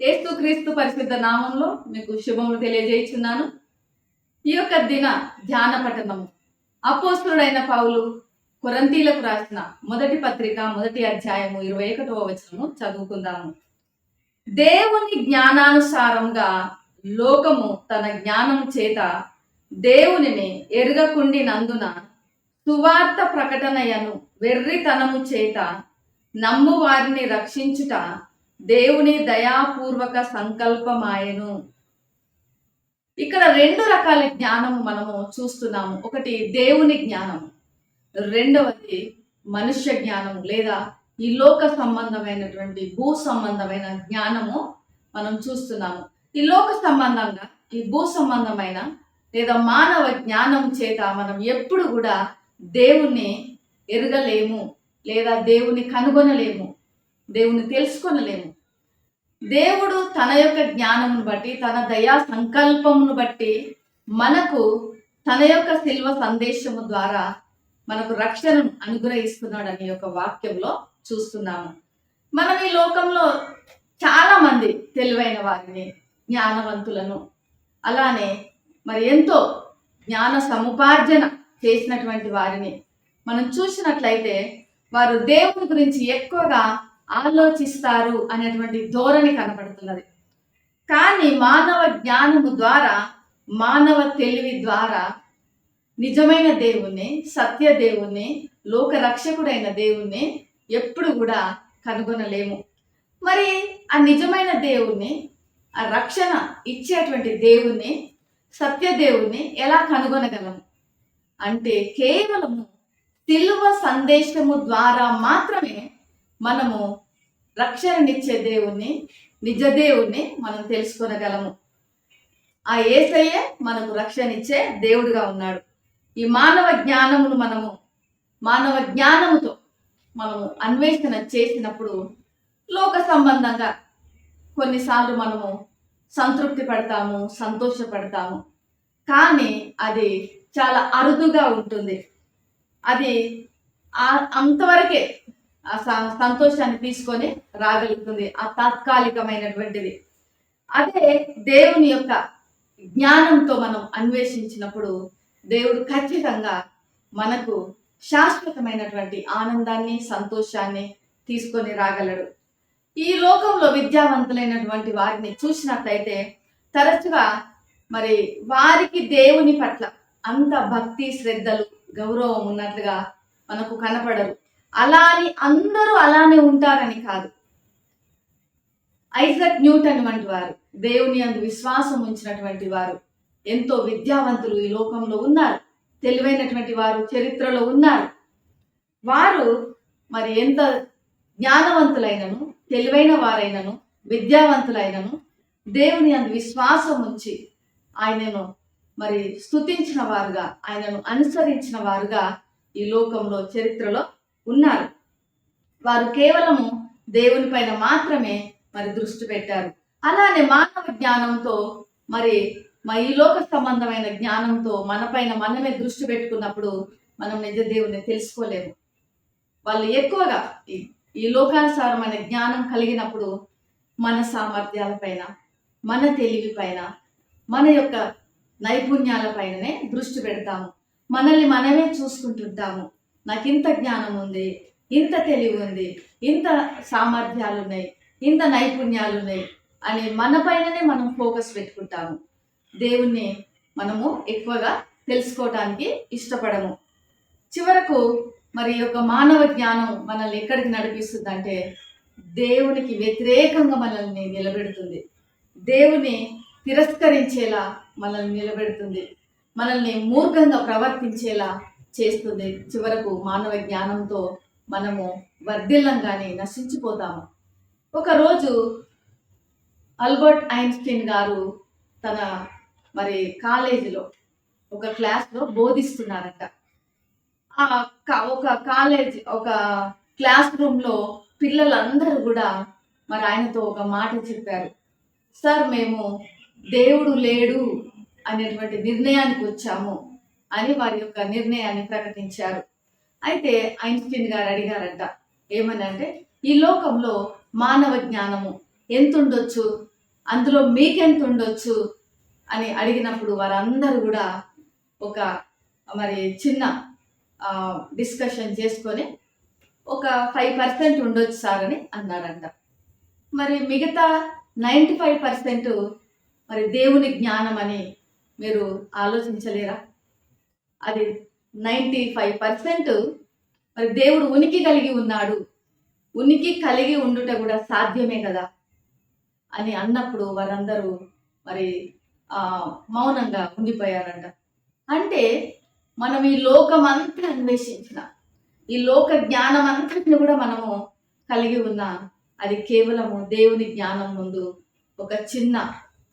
యేసుక్రీస్తు పరిశుద్ధ నామంలో మీకు శుభములు తెలియజేస్తున్నాను. ఈ యొక్క దిన ధ్యాన పఠనము అపోస్తలుడైన పౌలు కొరింథీలకు రాసిన మొదటి పత్రిక 1వ అధ్యాయము 21వ వచనము చదువుకుందాము. దేవుని జ్ఞానానుసారంగా లోకము తన జ్ఞానము చేత దేవునిని ఎరుగకుండినందున సువార్త ప్రకటనయను వెర్రితనము చేత నమ్ము వారిని రక్షించుట దేవుని దయాపూర్వక సంకల్పమాయను. ఇక్కడ రెండు రకాల జ్ఞానము మనము చూస్తున్నాము. ఒకటి దేవుని జ్ఞానము, రెండవది మనుష్య జ్ఞానము లేదా ఈ లోక సంబంధమైనటువంటి భూ సంబంధమైన జ్ఞానము మనం చూస్తున్నాము. ఈ లోక సంబంధంగా ఈ భూ సంబంధమైన లేదా మానవ జ్ఞానం చేత మనం ఎప్పుడు కూడా దేవుణ్ణి ఎరగలేము లేదా దేవుని కనుగొనలేము, దేవుని తెలుసుకొనలేము. దేవుడు తన యొక్క జ్ఞానమును బట్టి, తన దయా సంకల్పమును బట్టి మనకు తన యొక్క శిల్వ సందేశము ద్వారా మనకు రక్షణను అనుగ్రహిస్తున్నాడు అనే యొక్క వాక్యంలో చూస్తున్నాము. మనం ఈ లోకంలో చాలా మంది తెలివైన వారిని, జ్ఞానవంతులను, అలానే మరి ఎంతో జ్ఞాన సముపార్జన చేసినటువంటి వారిని మనం చూసినట్లయితే వారు దేవుని గురించి ఎక్కువగా ఆలోచిస్తారు అనేటువంటి ధోరణి కనపడుతున్నది. కానీ మానవ జ్ఞానము ద్వారా, మానవ తెలివి ద్వారా నిజమైన దేవుణ్ణి, సత్య దేవుణ్ణి, లోక రక్షకుడైన దేవుణ్ణి ఎప్పుడు కూడా కనుగొనలేము. మరి ఆ నిజమైన దేవుణ్ణి, ఆ రక్షణ ఇచ్చేటువంటి దేవుణ్ణి, సత్య దేవుణ్ణి ఎలా కనుగొనగలము అంటే కేవలము శిలువ సందేశము ద్వారా మాత్రమే మనము రక్షణనిచ్చే దేవుణ్ణి, నిజ దేవుణ్ణి మనం తెలుసుకొనగలము. ఆ యేసయ్యే మనకు రక్షణిచ్చే దేవుడుగా ఉన్నాడు. ఈ మానవ జ్ఞానముతో మనము అన్వేషణ చేసినప్పుడు లోక సంబంధంగా కొన్నిసార్లు మనము సంతృప్తి పడతాము, సంతోషపడతాము. కానీ అది చాలా అరుదుగా ఉంటుంది. అది అంతవరకే ఆ సంతోషాన్ని తీసుకొని రాగలుగుతుంది, ఆ తాత్కాలికమైనటువంటిది. అదే దేవుని యొక్క జ్ఞానంతో మనం అన్వేషించినప్పుడు దేవుడు ఖచ్చితంగా మనకు శాశ్వతమైనటువంటి ఆనందాన్ని, సంతోషాన్ని తీసుకొని రాగలడు. ఈ లోకంలో విద్యావంతులైనటువంటి వారిని చూసినట్లయితే తరచుగా మరి వారికి దేవుని పట్ల అంత భక్తి, శ్రద్ధలు, గౌరవం ఉన్నట్లుగా మనకు కనపడరు. అలా అని అందరూ అలానే ఉంటారని కాదు. ఐజాక్ న్యూటన్ వంటి వారు, దేవుని యందు విశ్వాసం ఉంచినటువంటి వారు, ఎంతో విద్యావంతులు ఈ లోకంలో ఉన్నారు, తెలివైనటువంటి వారు చరిత్రలో ఉన్నారు. వారు మరి ఎంత జ్ఞానవంతులైనను, తెలివైన వారైనను, విద్యావంతులైనను దేవుని యందు విశ్వాసం ఉంచి ఆయనను మరి స్తుతించిన వారుగా, ఆయనను అనుసరించిన వారుగా ఈ లోకంలో చరిత్రలో ఉన్నారు. వారు కేవలము దేవుని పైన మాత్రమే మరి దృష్టి పెట్టారు. అలానే మానవ జ్ఞానంతో మరి ఈ లోక సంబంధమైన జ్ఞానంతో మన పైన మనమే దృష్టి పెట్టుకున్నప్పుడు మనం నిజ దేవుని తెలుసుకోలేము. వాళ్ళు ఎక్కువగా ఈ లోకానుసారమైన జ్ఞానం కలిగినప్పుడు మన సామర్థ్యాల పైన, మన తెలివి పైన, మన యొక్క నైపుణ్యాల పైననే దృష్టి పెడతాము. మనల్ని మనమే చూసుకుంటుంటాము. నాకు ఇంత జ్ఞానం ఉంది, ఇంత తెలివి ఉంది, ఇంత సామర్థ్యాలు ఉన్నాయి, ఇంత నైపుణ్యాలు ఉన్నాయి అని మన పైననే మనం ఫోకస్ పెట్టుకుంటాము. దేవుణ్ణి మనము ఎక్కువగా తెలుసుకోవటానికి ఇష్టపడము. చివరకు మరి యొక్క మానవ జ్ఞానం మనల్ని ఎక్కడికి నడిపిస్తుందంటే దేవునికి వ్యతిరేకంగా మనల్ని నిలబెడుతుంది, దేవుని తిరస్కరించేలా మనల్ని నిలబెడుతుంది, మనల్ని మూర్ఖంగా ప్రవర్తించేలా చేస్తుంది. చివరకు మానవ జ్ఞానంతో మనము వర్ధిల్లంగానే నశించిపోతాము. ఒకరోజు ఆల్బర్ట్ ఐన్స్టీన్ గారు తన మరి కాలేజీలో ఒక క్లాస్లో బోధిస్తున్నారట. ఒక క్లాస్ రూమ్లో పిల్లలందరూ కూడా మరి ఆయనతో ఒక మాట చెప్పారు. సార్, మేము దేవుడు లేడు అనేటువంటి నిర్ణయానికి వచ్చాము అని వారి యొక్క నిర్ణయాన్ని ప్రకటించారు. అయితే ఐన్స్టీన్ గారు అడిగారంట, ఏమనంటే ఈ లోకంలో మానవ జ్ఞానము ఎంత ఉండొచ్చు అందులో మీకెంత ఉండొచ్చు అని అడిగినప్పుడు వారందరూ కూడా ఒక మరి చిన్న డిస్కషన్ చేసుకొని ఒక 5% ఉండొచ్చు సార్ అని అన్నారంట. మరి మిగతా 95% మరి దేవుని జ్ఞానం అని మీరు ఆలోచించలేరా? అది 95% మరి దేవుడు ఉనికి కలిగి ఉన్నాడు, ఉనికి కలిగి ఉండుట కూడా సాధ్యమే కదా అని అన్నప్పుడు వారందరూ మరి మౌనంగా ఉండిపోయారంట. అంటే మనం ఈ లోకం అంతా అన్వేషించిన, ఈ లోక జ్ఞానం అంతటిని కూడా మనము కలిగి ఉన్న, అది కేవలము దేవుని జ్ఞానం ముందు ఒక చిన్న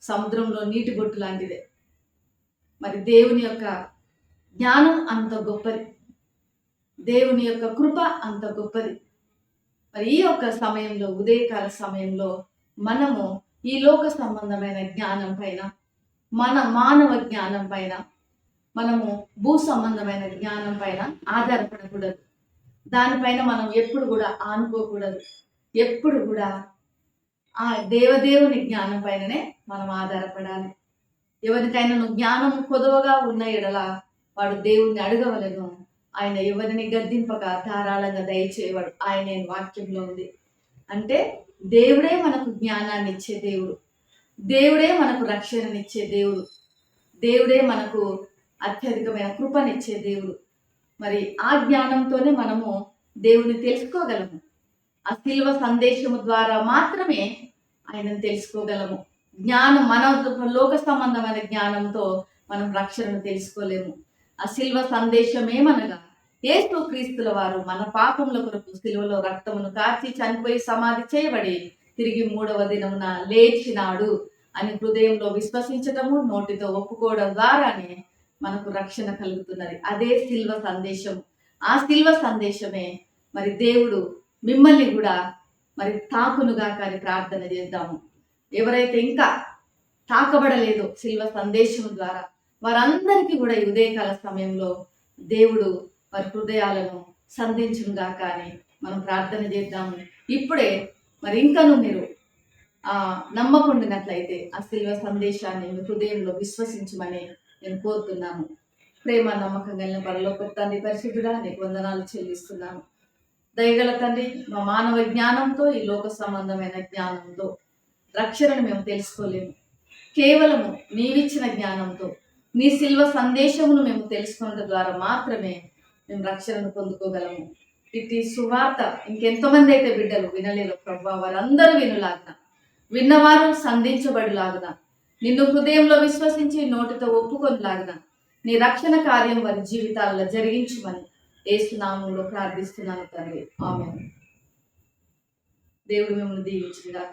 సముద్రంలో నీటి బొట్టు లాంటిదే. మరి దేవుని యొక్క జ్ఞానం అంత గొప్పది, దేవుని యొక్క కృప అంత గొప్పది. మరి ఈ యొక్క సమయంలో, ఉదయకాల సమయంలో మనము ఈ లోక సంబంధమైన జ్ఞానం పైన, మన మానవ జ్ఞానం పైన, మనము భూ సంబంధమైన జ్ఞానం పైన ఆధారపడకూడదు. దానిపైన మనం ఎప్పుడు కూడా ఆనుకోకూడదు. ఎప్పుడు కూడా ఆ దేవదేవుని జ్ఞానం పైననే మనం ఆధారపడాలి. ఎవరికైనా జ్ఞానం కొదవగా ఉన్న ఎడల వాడు దేవుణ్ణి అడగవలను, ఆయన ఎవరిని గద్దింపక ధారాళంగా దయచేవాడు ఆయన వాక్యంలో ఉంది. అంటే దేవుడే మనకు జ్ఞానాన్ని ఇచ్చే దేవుడు, దేవుడే మనకు రక్షణనిచ్చే దేవుడు, దేవుడే మనకు అత్యధికమైన కృపనిచ్చే దేవుడు. మరి ఆ జ్ఞానంతోనే మనము దేవుని తెలుసుకోగలము. ఆ శిల్వ సందేశము ద్వారా మాత్రమే ఆయనను తెలుసుకోగలము. జ్ఞానం, మన లోక సంబంధమైన జ్ఞానంతో మనం రక్షణను తెలుసుకోలేము. ఆ శిల్వ సందేశమేమనగా యేసు క్రీస్తుల వారు మన పాపముల కొరకు శిలువలో రక్తమును కార్చి చనిపోయి సమాధి చేయబడి తిరిగి 3వ దినమున లేచినాడు అని హృదయంలో విశ్వసించటము, నోటితో ఒప్పుకోవడం ద్వారానే మనకు రక్షణ కలుగుతున్నది. అదే శిల్వ సందేశం. ఆ శిల్వ సందేశమే మరి దేవుడు మిమ్మల్ని కూడా మరి తాకునుగా కానీ ప్రార్థన చేద్దాము. ఎవరైతే ఇంకా తాకబడలేదో శిల్వ సందేశం ద్వారా, వారందరికీ కూడా ఈ ఉదయకాల సమయంలో దేవుడు వారి హృదయాలను సంధించుగా కానీ మనం ప్రార్థన చేద్దాము. ఇప్పుడే మరి ఇంకను మీరు నమ్మకుండినట్లయితే ఆ శిల్వ సందేశాన్ని మీ హృదయంలో విశ్వసించమని నేను కోరుతున్నాను. ప్రేమ నమ్మకం కలిగిన పరలోకపు తండ్రి, పరిశుద్ధుడా నీకు వందనాలు చెల్లిస్తున్నాను. దయగల తండ్రి, మా మానవ జ్ఞానంతో, ఈ లోక సంబంధమైన జ్ఞానంతో రక్షణను మేము తెలుసుకోలేము. కేవలము నీవిచ్చిన జ్ఞానంతో, నీ శిల్వ సందేశమును మేము తెలుసుకోవడం ద్వారా మాత్రమే మేము రక్షణను పొందుకోగలము. ఇట్టి సువార్త ఇంకెంతమంది అయితే బిడ్డలు వినలేదు ప్రభువా, వారందరూ వినులాగున, విన్నవారు సంధించబడిలాగున, నిన్ను హృదయంలో విశ్వసించి నోటితో ఒప్పుకొనిలాగున నీ రక్షణ కార్యం వారి జీవితాల్లో జరిగించమని యేసు నామములో ప్రార్థిస్తున్నాను తండ్రి. ఆమేన్. దేవుడు మిమ్మల్ని దీవించుగాక.